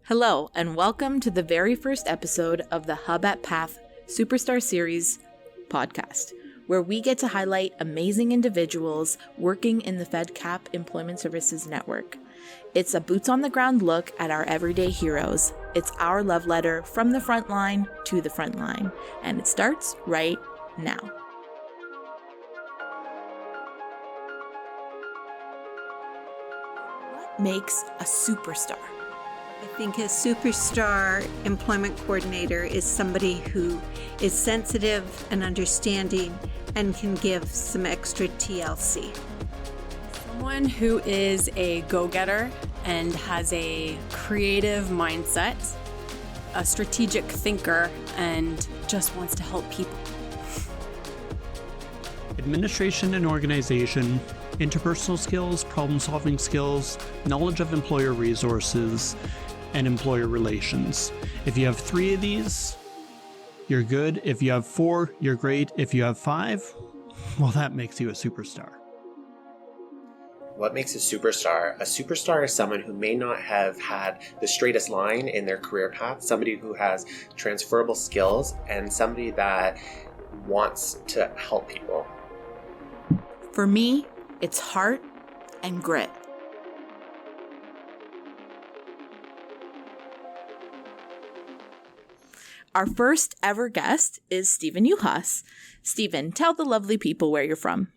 Hello, and welcome to the very first episode of the Hub at Path Superstar Series podcast, where we get to highlight amazing individuals working in the Fedcap Employment Services Network. It's a boots-on-the-ground look at our everyday heroes. It's our love letter from the front line to the front line, and it starts right now. What makes a superstar? I think a superstar employment coordinator is somebody who is sensitive and understanding and can give some extra TLC. Someone who is a go-getter and has a creative mindset, a strategic thinker, and just wants to help people. Administration and organization, interpersonal skills, problem-solving skills, knowledge of employer resources, and employer relations. If you have 3 of these, you're good. If you have 4, you're great. If you have 5, well, that makes you a superstar. What makes a superstar? A superstar is someone who may not have had the straightest line in their career path, somebody who has transferable skills, and somebody that wants to help people. For me, it's heart and grit. Our first ever guest is Stephen Uhas. Stephen, tell the lovely people where you're from.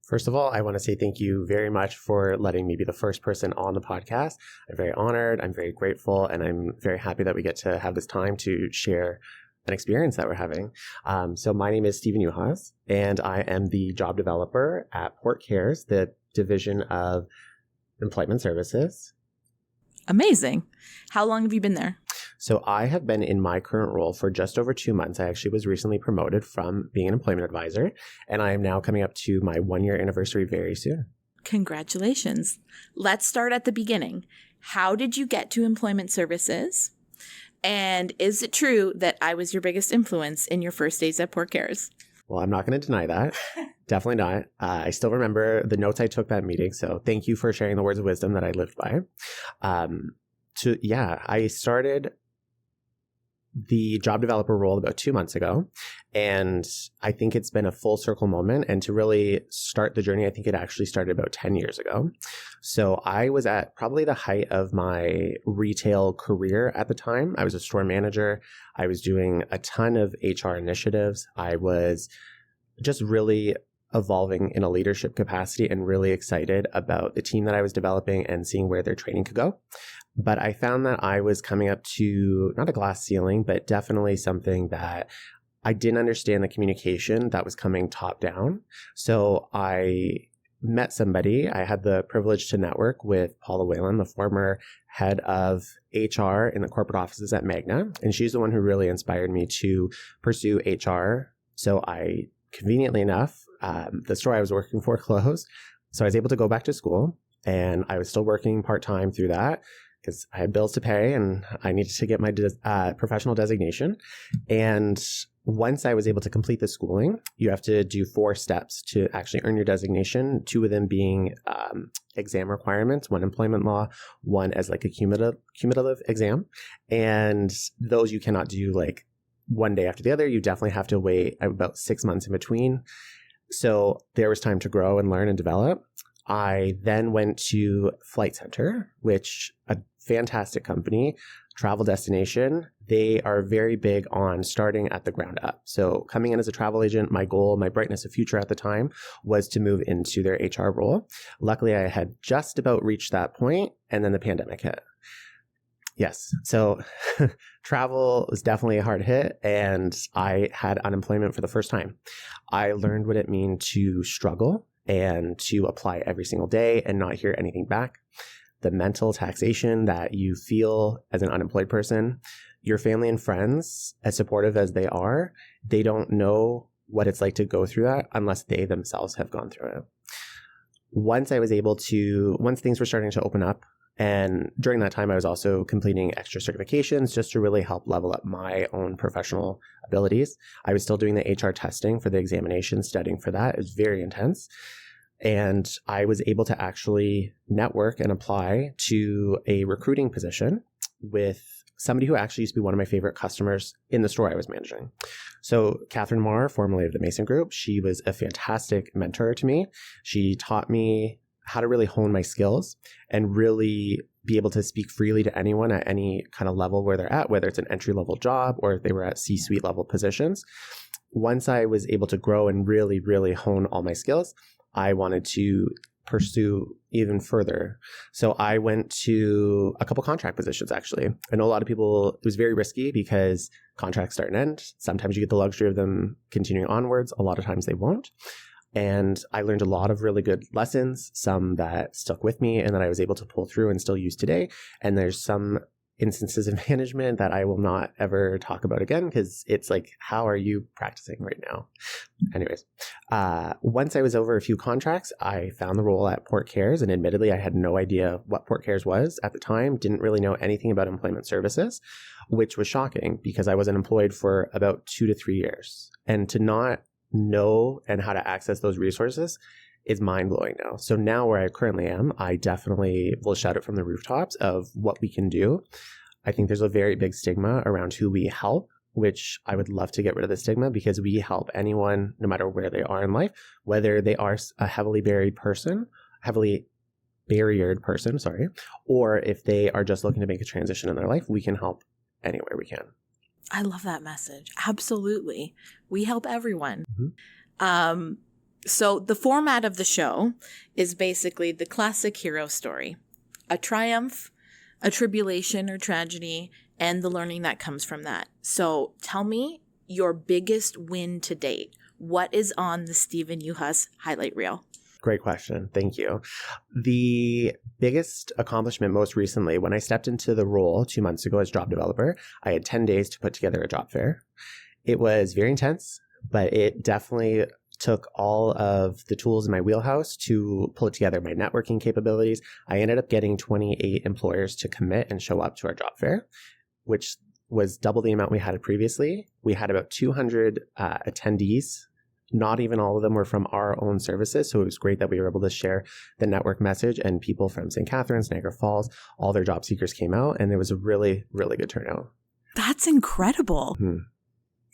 First of all, I want to say thank you very much for letting me be the first person on the podcast. I'm very honored, I'm very grateful, and I'm very happy that we get to have this time to share an experience that we're having. So my name is Stephen Uhas, and I am the job developer at Port Cares, the division of employment services. Amazing. How long have you been there? So I have been in my current role for just over 2 months. I actually was recently promoted from being an employment advisor, and I am now coming up to my 1-year anniversary very soon. Congratulations. Let's start at the beginning. How did you get to employment services? And is it true that I was your biggest influence in your first days at Port Cares? Well, I'm not going to deny that. Definitely not. I still remember the notes I took that meeting, so thank you for sharing the words of wisdom that I lived by. I started the job developer role about 2 months ago, and I think it's been a full circle moment. And to really start the journey, I think it actually started about 10 years ago. So I was at probably the height of my retail career at the time. I was a store manager. I was doing a ton of HR initiatives. I was just really evolving in a leadership capacity and really excited about the team that I was developing and seeing where their training could go. But I found that I was coming up to not a glass ceiling, but definitely something that I didn't understand the communication that was coming top down. So I met somebody. I had the privilege to network with Paula Whalen, the former head of HR in the corporate offices at Magna. And she's the one who really inspired me to pursue HR. So I, conveniently enough, the store I was working for closed. So I was able to go back to school, and I was still working part-time through that because I had bills to pay and I needed to get my professional designation. And once I was able to complete the schooling, you have to do 4 steps to actually earn your designation, 2 of them being exam requirements, 1 employment law, 1 as like a cumulative exam. And those you cannot do like one day after the other. You definitely have to wait about 6 months in between. So there was time to grow and learn and develop. I then went to Flight Centre, which a fantastic company, travel destination. They are very big on starting at the ground up. So coming in as a travel agent, my goal, my brightness of future at the time was to move into their HR role. Luckily, I had just about reached that point, and then the pandemic hit. Yes. So travel was definitely a hard hit, and I had unemployment for the first time. I learned what it means to struggle and to apply every single day and not hear anything back. The mental taxation that you feel as an unemployed person, your family and friends, as supportive as they are, they don't know what it's like to go through that unless they themselves have gone through it. Once things were starting to open up, and during that time, I was also completing extra certifications just to really help level up my own professional abilities. I was still doing the HR testing for the examination, studying for that. It was very intense. And I was able to actually network and apply to a recruiting position with somebody who actually used to be one of my favorite customers in the store I was managing. So Catherine Moore, formerly of the Mason Group, she was a fantastic mentor to me. She taught me how to really hone my skills and really be able to speak freely to anyone at any kind of level where they're at, whether it's an entry-level job or if they were at C-suite level positions. Once I was able to grow and really, really hone all my skills, I wanted to pursue even further. So I went to a couple contract positions, actually. I know a lot of people, it was very risky because contracts start and end. Sometimes you get the luxury of them continuing onwards. A lot of times they won't. And I learned a lot of really good lessons, some that stuck with me and that I was able to pull through and still use today. And there's some instances of management that I will not ever talk about again because it's like, how are you practicing right now? Anyways, once I was over a few contracts, I found the role at Port Cares, and admittedly, I had no idea what Port Cares was at the time, didn't really know anything about employment services, which was shocking because I wasn't employed for about 2 to 3 years. And to not know and how to access those resources is mind-blowing now. So now where I currently am, I definitely will shout it from the rooftops of what we can do. I think there's a very big stigma around who we help, which I would love to get rid of the stigma because we help anyone no matter where they are in life, whether they are a heavily barriered person, or if they are just looking to make a transition in their life, we can help anywhere we can. I love that message. Absolutely. We help everyone. Mm-hmm. So the format of the show is basically the classic hero story, a triumph, a tribulation or tragedy, and the learning that comes from that. So tell me your biggest win to date. What is on the Stephen Yuhas highlight reel? Great question. Thank you. The biggest accomplishment most recently, when I stepped into the role 2 months ago as job developer, I had 10 days to put together a job fair. It was very intense, but it definitely took all of the tools in my wheelhouse to pull it together, my networking capabilities. I ended up getting 28 employers to commit and show up to our job fair, which was double the amount we had previously. We had about 200 attendees. Not even all of them were from our own services. So it was great that we were able to share the network message, and people from St. Catharines, Niagara Falls, all their job seekers came out, and there was a really, really good turnout. That's incredible. Hmm.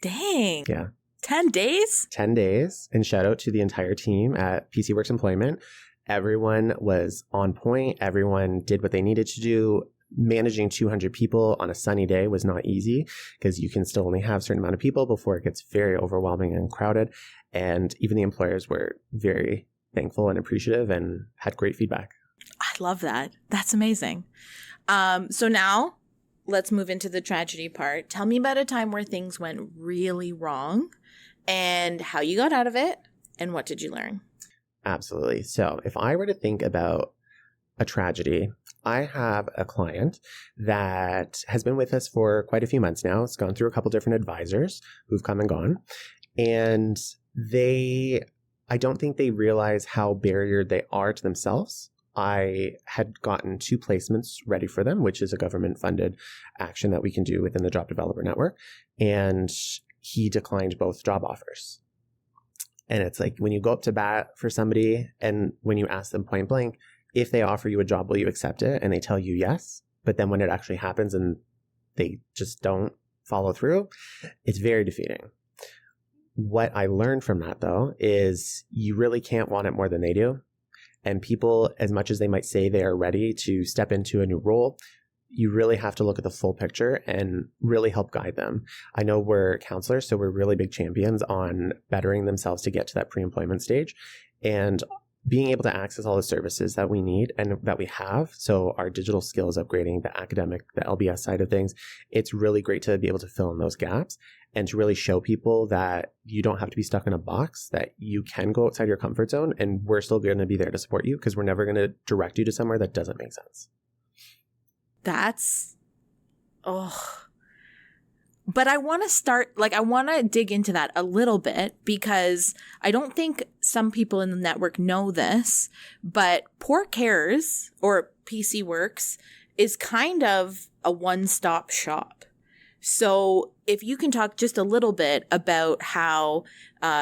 Dang. Yeah. 10 days? 10 days. And shout out to the entire team at PC Works Employment. Everyone was on point. Everyone did what they needed to do. Managing 200 people on a sunny day was not easy because you can still only have a certain amount of people before it gets very overwhelming and crowded. And even the employers were very thankful and appreciative and had great feedback. I love that. That's amazing. So now let's move into the tragedy part. Tell me about a time where things went really wrong and how you got out of it and what did you learn? Absolutely. So if I were to think about a tragedy, I have a client that has been with us for quite a few months now. It's gone through a couple different advisors who've come and gone. And I don't think they realize how barriered they are to themselves. I had gotten 2 placements ready for them, which is a government-funded action that we can do within the Job Developer Network. And he declined both job offers. And it's like when you go up to bat for somebody and when you ask them point blank, if they offer you a job, will you accept it? And they tell you yes. But then when it actually happens and they just don't follow through, it's very defeating. What I learned from that, though, is you really can't want it more than they do. And people, as much as they might say they are ready to step into a new role, you really have to look at the full picture and really help guide them. I know we're counselors, so we're really big champions on bettering themselves to get to that pre-employment stage and being able to access all the services that we need and that we have. So our digital skills upgrading, the academic, the LBS side of things, it's really great to be able to fill in those gaps and to really show people that you don't have to be stuck in a box, that you can go outside your comfort zone, and we're still going to be there to support you because we're never going to direct you to somewhere that doesn't make sense. But I want to dig into that a little bit because I don't think some people in the network know this, but Port Cares or PC Works is kind of a one-stop shop. So if you can talk just a little bit about how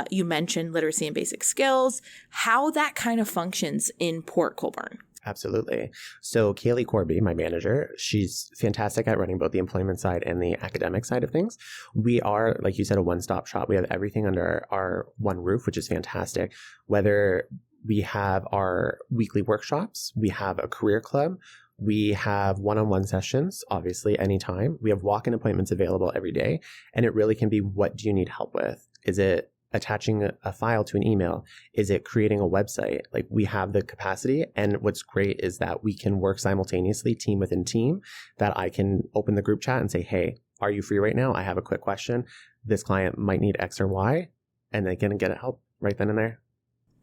you mentioned literacy and basic skills, how that kind of functions in Port Colborne. Absolutely. So Kaylee Corby, my manager, she's fantastic at running both the employment side and the academic side of things. We are, like you said, a one-stop shop. We have everything under our one roof, which is fantastic. Whether we have our weekly workshops, we have a career club, we have one-on-one sessions, obviously, anytime. We have walk-in appointments available every day. And it really can be, what do you need help with? Is it attaching a file to an email? Is it creating a website? Like, we have the capacity. And what's great is that we can work simultaneously, team within team, that I can open the group chat and say, hey, are you free right now? I have a quick question. This client might need X or Y, and they can get help right then and there.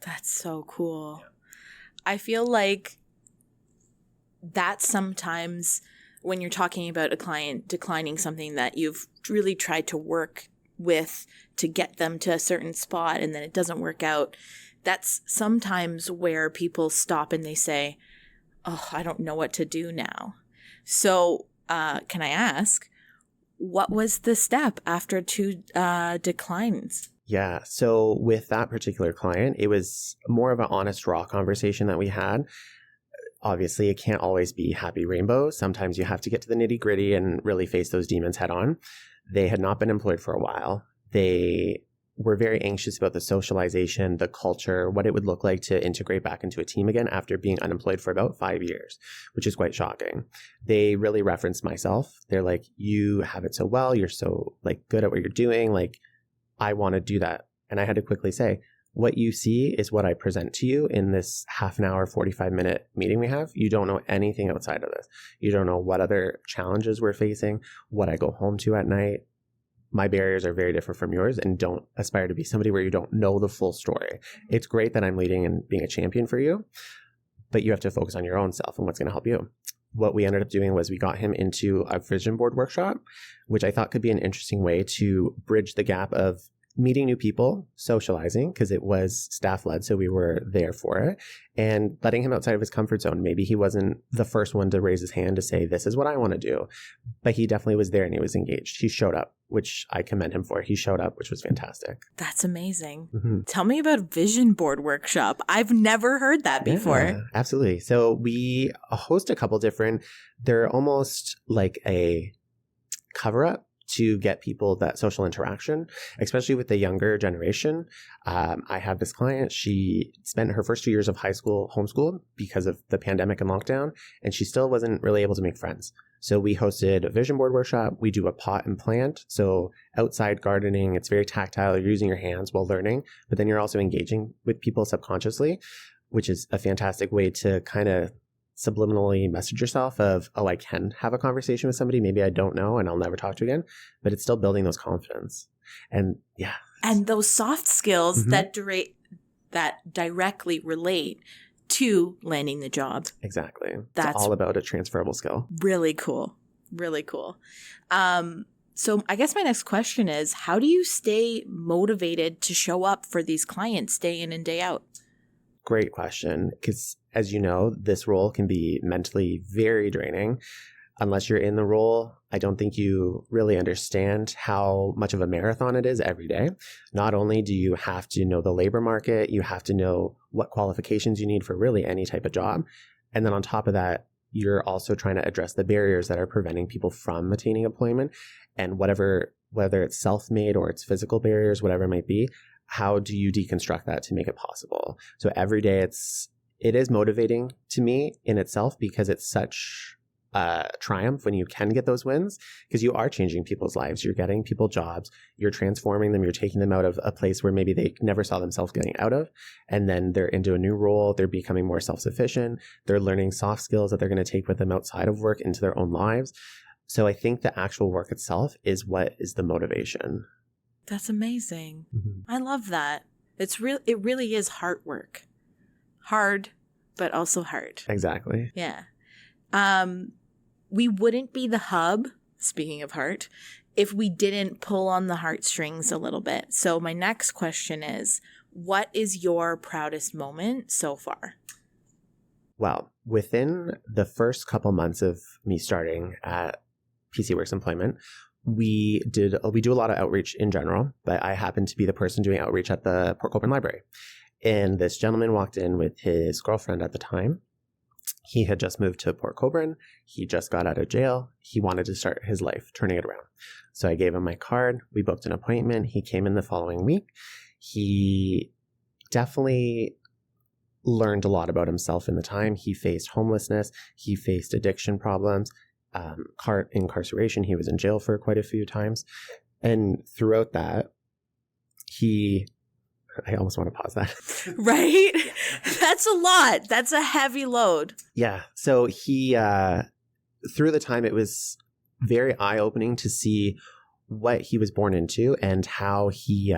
That's so cool. I feel like that sometimes when you're talking about a client declining something that you've really tried to work with to get them to a certain spot and then it doesn't work out, that's sometimes where people stop and they say, oh, I don't know what to do now. So can I ask, what was the step after 2 declines? Yeah. So with that particular client, it was more of an honest, raw conversation that we had. Obviously, it can't always be happy rainbow. Sometimes you have to get to the nitty gritty and really face those demons head on. They had not been employed for a while. They were very anxious about the socialization, the culture, what it would look like to integrate back into a team again after being unemployed for about 5 years, which is quite shocking. They really referenced myself. They're like, you have it so well. You're so good at what you're doing. I want to do that. And I had to quickly say, what you see is what I present to you in this half an hour, 45-minute meeting we have. You don't know anything outside of this. You don't know what other challenges we're facing, what I go home to at night. My barriers are very different from yours, and don't aspire to be somebody where you don't know the full story. It's great that I'm leading and being a champion for you, but you have to focus on your own self and what's going to help you. What we ended up doing was we got him into a vision board workshop, which I thought could be an interesting way to bridge the gap of meeting new people, socializing, because it was staff-led, so we were there for it, and letting him outside of his comfort zone. Maybe he wasn't the first one to raise his hand to say, this is what I want to do, but he definitely was there and he was engaged. He showed up, which I commend him for. He showed up, which was fantastic. That's amazing. Mm-hmm. Tell me about Vision Board Workshop. I've never heard that before. Yeah, absolutely. So we host a couple different, they're almost like a cover-up to get people that social interaction, especially with the younger generation. I have this client, she spent her first 2 years of high school homeschooled because of the pandemic and lockdown, and she still wasn't really able to make friends. So we hosted a vision board workshop. We do a pot and plant. So outside gardening, it's very tactile. You're using your hands while learning, but then you're also engaging with people subconsciously, which is a fantastic way to kind of subliminally message yourself of, oh, I can have a conversation with somebody maybe I don't know and I'll never talk to again, but it's still building those confidence. And yeah. And those soft skills Mm-hmm. that directly relate to landing the job. Exactly. That's it's all about a transferable skill. Really cool. Really cool. So I guess my next question is, how do you stay motivated to show up for these clients day in and day out? Great question. Because as you know, this role can be mentally very draining. Unless you're in the role, I don't think you really understand how much of a marathon it is every day. Not only do you have to know the labor market, you have to know what qualifications you need for really any type of job. And then on top of that, you're also trying to address the barriers that are preventing people from attaining employment. And whether it's self-made or it's physical barriers, whatever it might be, how do you deconstruct that to make it possible? So every day it is motivating to me in itself, because it's such triumph when you can get those wins, because you are changing people's lives. You're getting people jobs, you're transforming them, you're taking them out of a place where maybe they never saw themselves getting out of, and then they're into a new role, they're becoming more self-sufficient, they're learning soft skills that they're going to take with them outside of work into their own lives. So I think the actual work itself is what is the motivation. That's amazing. Mm-hmm. I love that. It really is hard work. Hard, but also hard. Exactly. Yeah. We wouldn't be the hub, speaking of heart, if we didn't pull on the heartstrings a little bit. So my next question is, what is your proudest moment so far? Well, within the first couple months of me starting at PC Works Employment, we do a lot of outreach in general, but I happened to be the person doing outreach at the Port Colborne Library. And this gentleman walked in with his girlfriend at the time. He had just moved to Port Colborne. He just got out of jail. He wanted to start his life, turning it around. So I gave him my card. We booked an appointment. He came in the following week. He definitely learned a lot about himself in the time. He faced homelessness. He faced addiction problems, incarceration. He was in jail for quite a few times. And throughout that, I almost want to pause that. Right? That's a lot. That's a heavy load. Yeah. So he, through the time, it was very eye-opening to see what he was born into and how he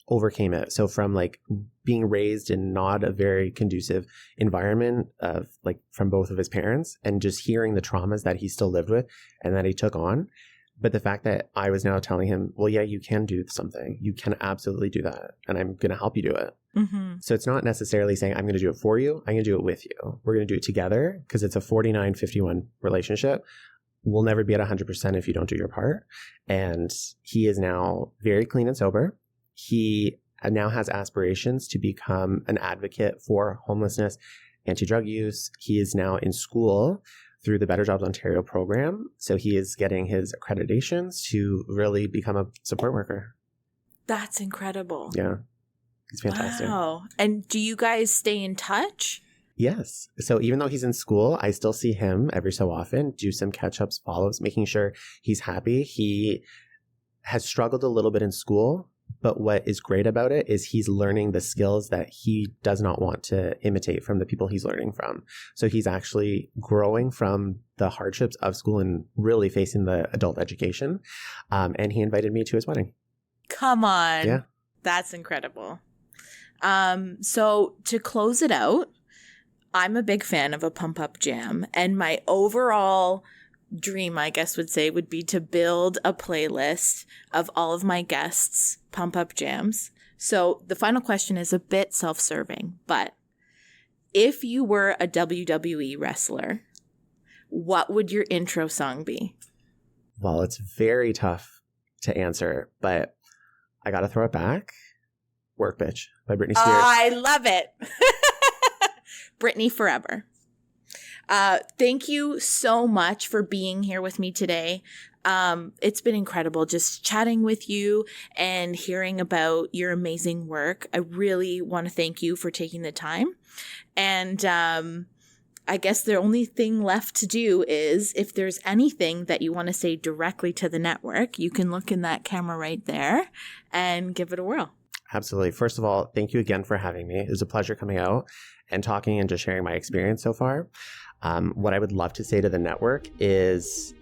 overcame it. So from like being raised in not a very conducive environment of like from both of his parents, and just hearing the traumas that he still lived with and that he took on. But the fact that I was now telling him, well, yeah, you can do something. You can absolutely do that. And I'm going to help you do it. Mm-hmm. So it's not necessarily saying I'm going to do it for you. I'm going to do it with you. We're going to do it together, because it's a 49-51 relationship. We'll never be at 100% if you don't do your part. And he is now very clean and sober. He now has aspirations to become an advocate for homelessness, anti-drug use. He is now in school through the Better Jobs Ontario program. So he is getting his accreditations to really become a support worker. That's incredible. Yeah. He's fantastic. Wow. And do you guys stay in touch? Yes. So even though he's in school, I still see him every so often, do some catch-ups, follow-ups, making sure he's happy. He has struggled a little bit in school, but what is great about it is he's learning the skills that he does not want to imitate from the people he's learning from. So he's actually growing from the hardships of school and really facing the adult education. And he invited me to his wedding. Come on. Yeah. That's incredible. So to close it out, I'm a big fan of a pump-up jam. And my overall dream, I guess would be to build a playlist of all of my guests' pump-up jams. So the final question is a bit self-serving, but if you were a WWE wrestler, what would your intro song be? Well, it's very tough to answer, but I got to throw it back. Work Bitch by Britney Spears. I love it. Britney forever. Thank you so much for being here with me today. It's been incredible just chatting with you and hearing about your amazing work. I really want to thank you for taking the time. And I guess the only thing left to do is, if there's anything that you want to say directly to the network, you can look in that camera right there and give it a whirl. Absolutely. First of all, thank you again for having me. It was a pleasure coming out and talking and just sharing my experience so far. What I would love to say to the network is,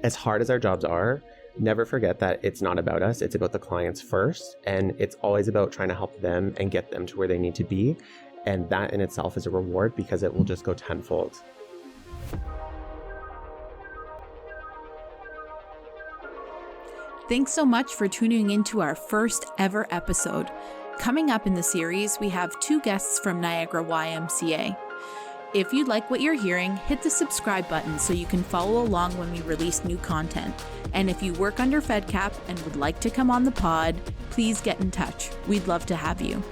as hard as our jobs are, never forget that it's not about us. It's about the clients first. And it's always about trying to help them and get them to where they need to be. And that in itself is a reward, because it will just go tenfold. Thanks so much for tuning into our first ever episode. Coming up in the series, we have 2 guests from Niagara YMCA. If you like what you're hearing, hit the subscribe button so you can follow along when we release new content. And if you work under Fedcap and would like to come on the pod, please get in touch. We'd love to have you.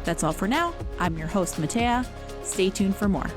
That's all for now. I'm your host, Matea. Stay tuned for more.